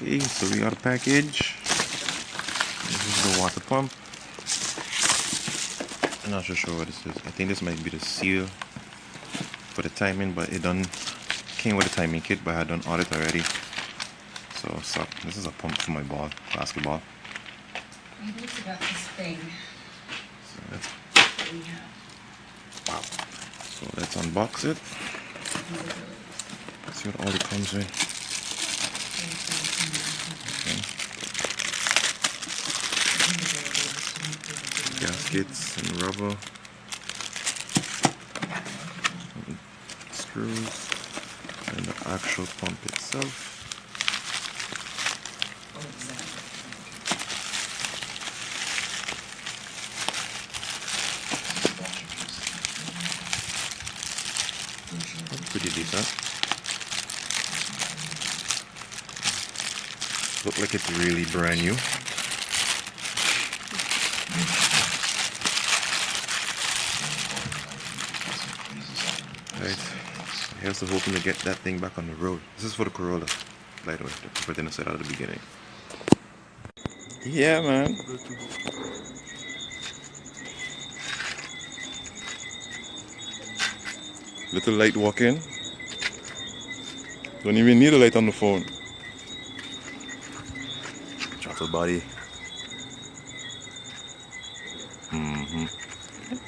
Okay, so we got a package. This is the water pump. I'm not sure what this is. I think this might be the seal for the timing, but it done came with a timing kit, but I had done audit already. So this is a pump for my ball, basketball. Maybe it's about this thing. So that's, We have. wow. So let's unbox it. See what all it comes with. Okay. Gaskets and rubber. Screws. And the actual pump itself. Pretty decent. Look like it's really brand new. Right. Here's the hoping to get that thing back on the road. This is for the Corolla, by the way, if I didn't say that at the beginning. Yeah, man. Little light walk in. Don't even need a light on the phone. Throttle body.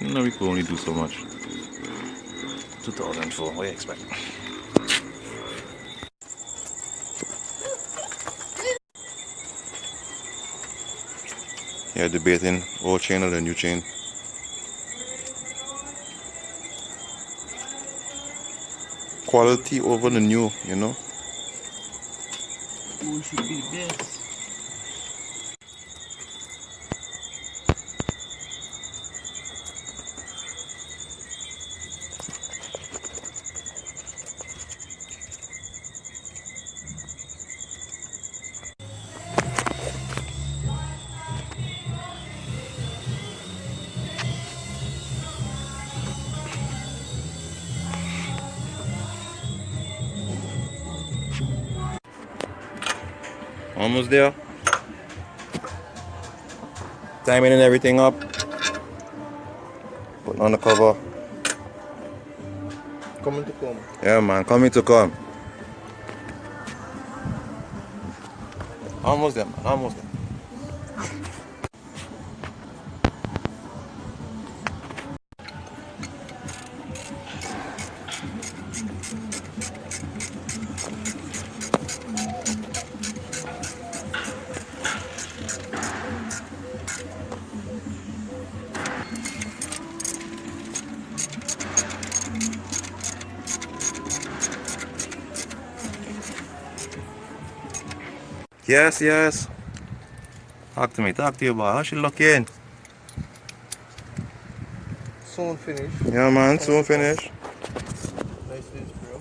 No, we could only do so much. 2004, what do you expect? Yeah, debating old chain or the new chain. Quality over the new, you know? Who should be best? Almost there. Timing and everything up. Putting on the cover. Coming to come. Yeah, man, coming to come. Almost there, man, almost there. Yes, yes. Talk to you, boy. How she looking? Soon finish. Yeah, man, soon finish. Nice days, bro.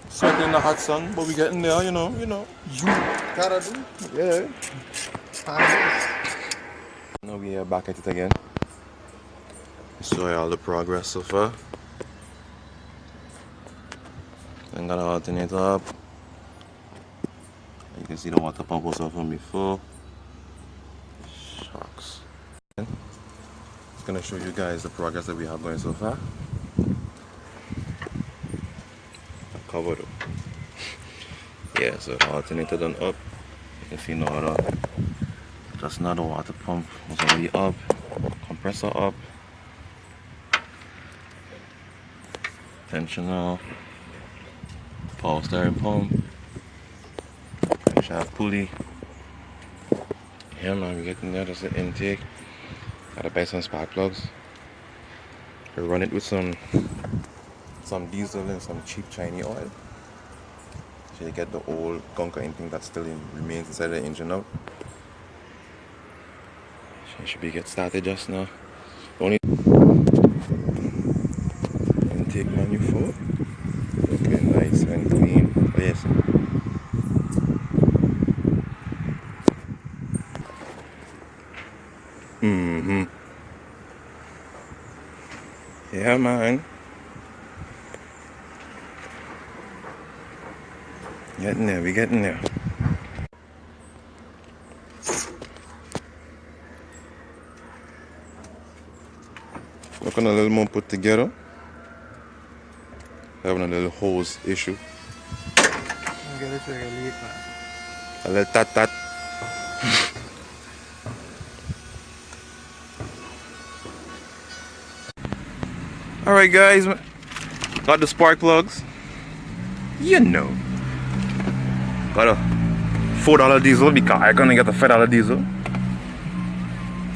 Sweating in the hot sun, but we getting there, you know. You gotta do. Yeah. Timeless. Now we are back at it again. Show you all the progress so far. Then got the alternator up. You can see the water pump was off from before. Shucks. Just gonna show you guys the progress that we have going so far. Cover though. Yeah, so the alternator done up. You can see now just now the water pump was already up. Compressor up. Tensioner. Power steering pump. Shaft pulley. Yeah, man, we're getting there. That's the intake. Gotta buy some spark plugs. I run it with some diesel and some cheap Chinese oil. So you get the old gunk or anything that still remains inside the engine out. So you should be get started just now. Only intake manifold. Looking nice and clean. Oh yes. Yeah, man. Getting there, we getting there. looking a little more put together. Having a little hose issue. I'm gonna try to late, man. A little tat. Alright guys, got the spark plugs. You know. Got a $4 diesel because I'm gonna get a $5 diesel.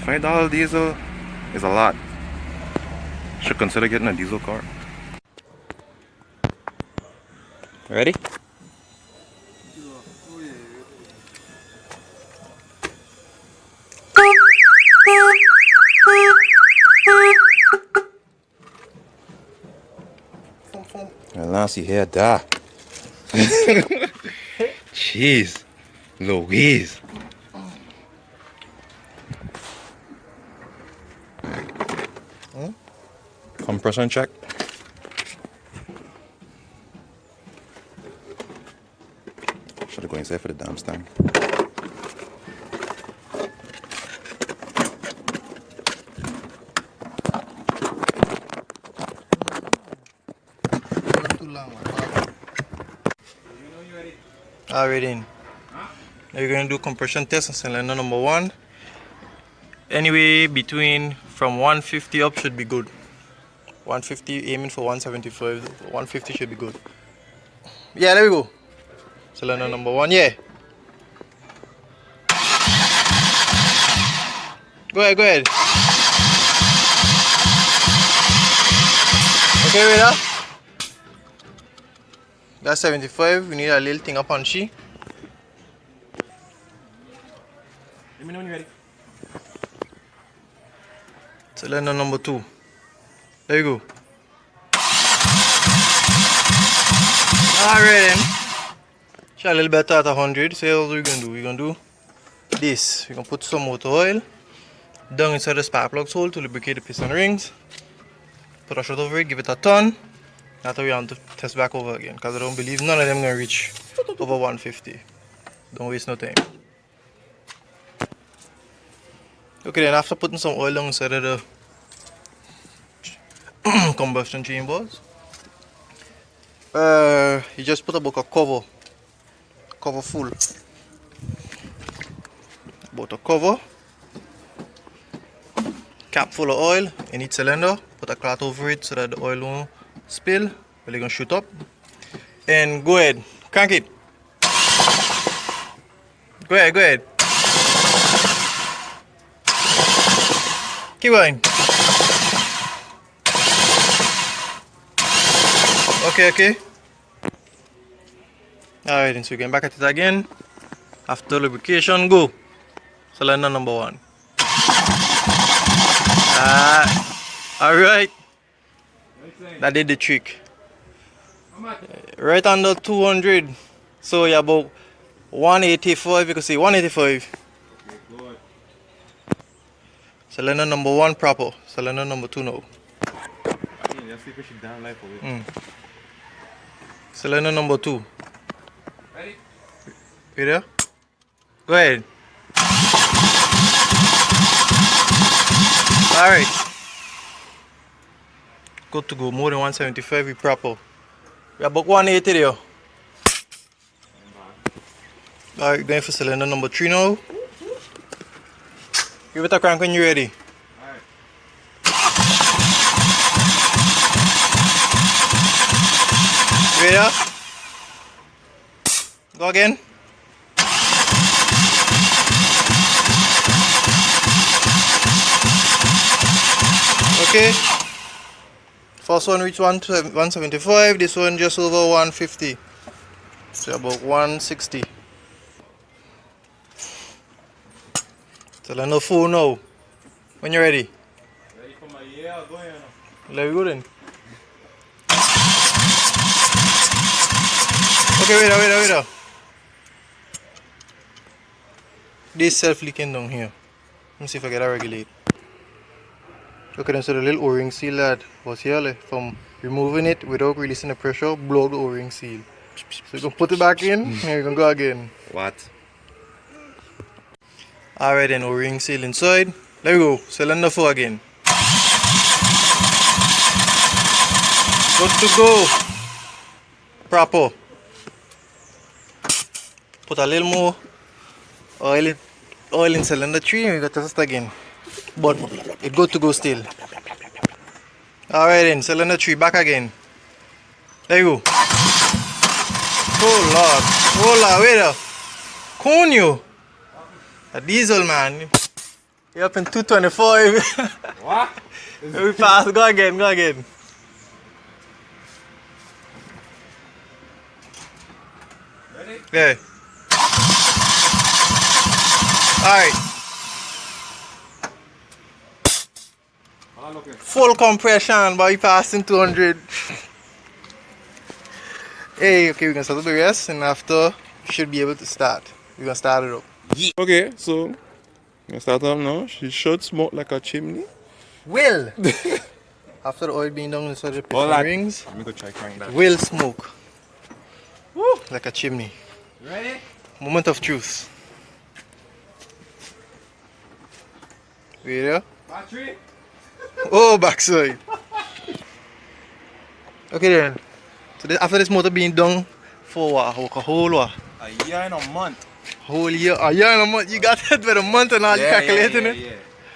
$5 diesel is a lot. Should consider getting a diesel car. Ready? And last you hear that. Jeez. Louise. Compression check. Should have gone inside for the damn stand. Too long, man. Alright in. Now you're gonna do compression test on cylinder number 1. Anyway, between from 150 up should be good. 150 aiming for 175. 150 should be good. Yeah, there we go. Cylinder number 1, yeah. Go ahead. Okay, wait up. That's 75. We need a little thing up on she. Let me know when you're ready. Cylinder number 2. There you go. Alright then. Try a little better at 100. So here's what we're gonna do. We're gonna do this. We're gonna put some motor oil down inside the spark plug hole to lubricate the piston rings. Put a shot over it, give it a ton. After we have to test back over again, because I don't believe none of them gonna reach over 150. Don't waste no time. Okay, then after putting some oil down inside of the combustion chambers, you just put about a cover full. About a cover, cap full of oil in each cylinder. Put a cloth over it so that the oil won't spill, but it's gonna shoot up. And go ahead, crank it. Go ahead. Keep going. Okay. Alright, then so we're getting back at it again. After lubrication, go. Cylinder number 1. Alright. That did the trick. Right under 200. So you're about 185, you can see 185. Okay, good. Cylinder number 1 proper. Cylinder number 2 now. Cylinder number 2. Ready? You there? Go ahead. Alright. Good to go. More than 175 we proper. We about 180 there. Alright, going for cylinder number 3 now. Give it a crank when you're ready. Alright. Ready up? Go again. Okay. First one reached 175, this one just over 150. So about 160. Cylinder 4 now. When you're ready. Ready for my go ahead. Let me go then. Okay, wait up. This self-leaking down here. Let me see if I get that regulate. Okay, then so the little O-ring seal that was here, like, from removing it without releasing the pressure, blow the O-ring seal. So you can put it back in, and you can go again. What? Alright then, O-ring seal inside. There we go, cylinder 4 again. Good to go. Proper. Put a little more oil in cylinder 3 and we got to test again. But it's good to go still. Alright then, cylinder 3 back again. There you go. Oh Lord, wait up. Conyo. A diesel man. You're up in 225. What? We pass, go again. Ready? Yeah. Alright. Full compression, but we passing 200. Hey, okay, we're gonna start the rest, and after, we should be able to start. We're gonna start it up. Okay, so I'm gonna start up now. She should smoke like a chimney. Will! After the oil being done inside the piston rings, Let me go try crank that. will smoke. Woo! Like a chimney. Ready? Moment of truth. Wait there. Battery. Oh, backside. Okay then. So after this motor being done for what? A whole what? A year and a month. Whole year? A year and a month? You got it with a month and all you calculating it? Yeah.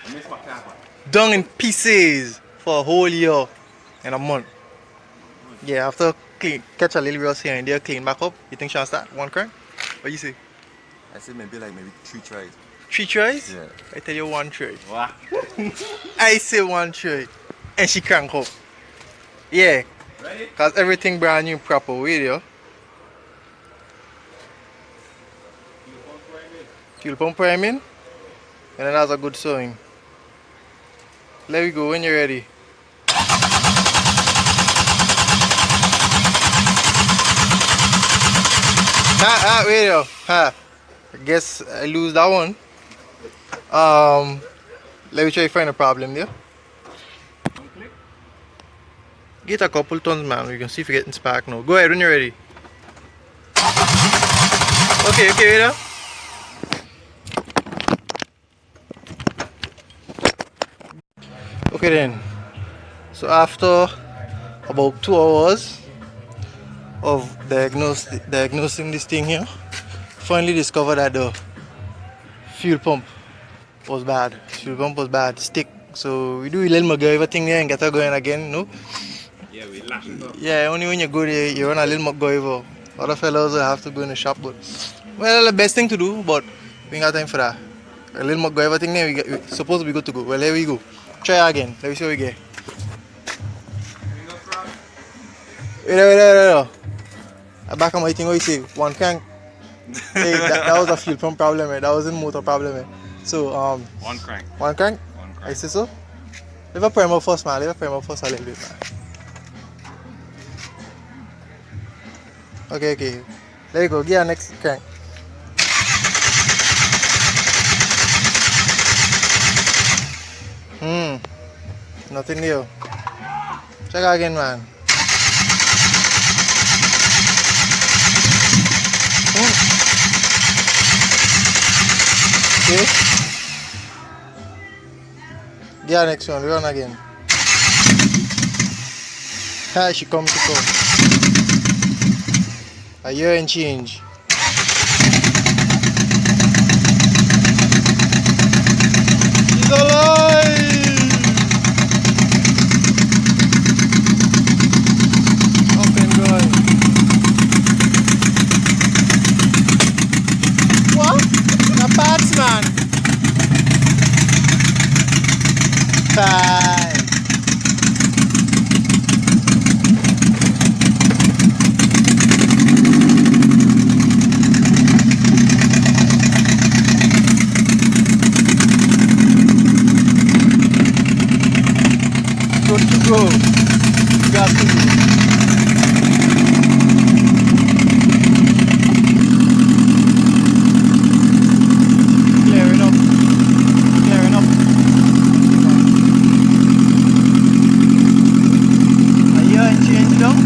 I missed my cap. Done in pieces for a whole year and a month. Yeah, after clean, catch a little rust here and there, clean back up. You think she'll start one crank? What you say? I said maybe 3 tries. 3 tries? Yeah. I tell you 1 try. What? I say 1 try. And she crank up. Yeah. Ready? Cause everything brand new proper way there. Fuel pump priming. And then that's a good sign. Let me go when you're ready. Wait there. I guess I lose that one. Let me try to find a problem there. Get a couple tons, man. We can see if you're getting spark now. Go ahead when you're ready. Okay, wait there. Okay then. So after about 2 hours of diagnosing this thing here, finally discovered that the fuel pump was bad. Stick. So we do a little MacGyver thing there and get her going again, no? Yeah, we lashed it up. Yeah, only when you go there, you run a little MacGyver. Other fellows will have to go in the shop, but well, the best thing to do, but we ain't got time for that. A little MacGyver thing there, we're supposed to be good to go. Well, here we go. Try again. Let me see what we get. Wait. I back on my thing, what you say? 1 crank. Hey, that was a fuel pump problem, eh? That wasn't motor problem, eh? So, 1 crank. 1 crank? I see so. Leave a primer first, man. Leave a primer first a little bit, man. Okay. There you go. Get our next crank. Nothing new. Check again, man. Okay. Get our next one. Run again. Ah, she come. A year and change. She's alive! Up and going. What? The parts, man. Bye. Good to go. Got to go. Clearing up. A year and change down.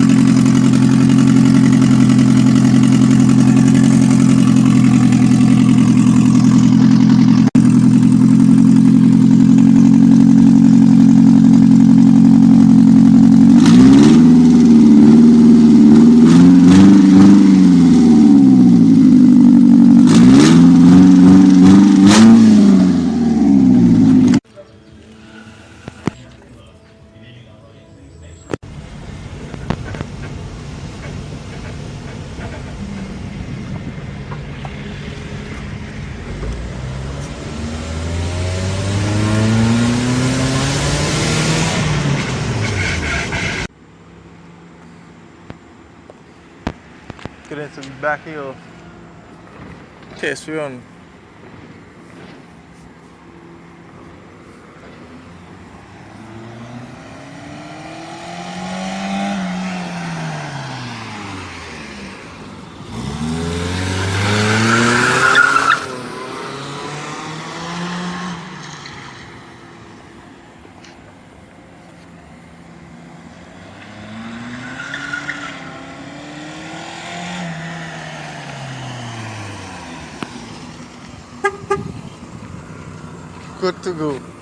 Back here. Test run. Good to go.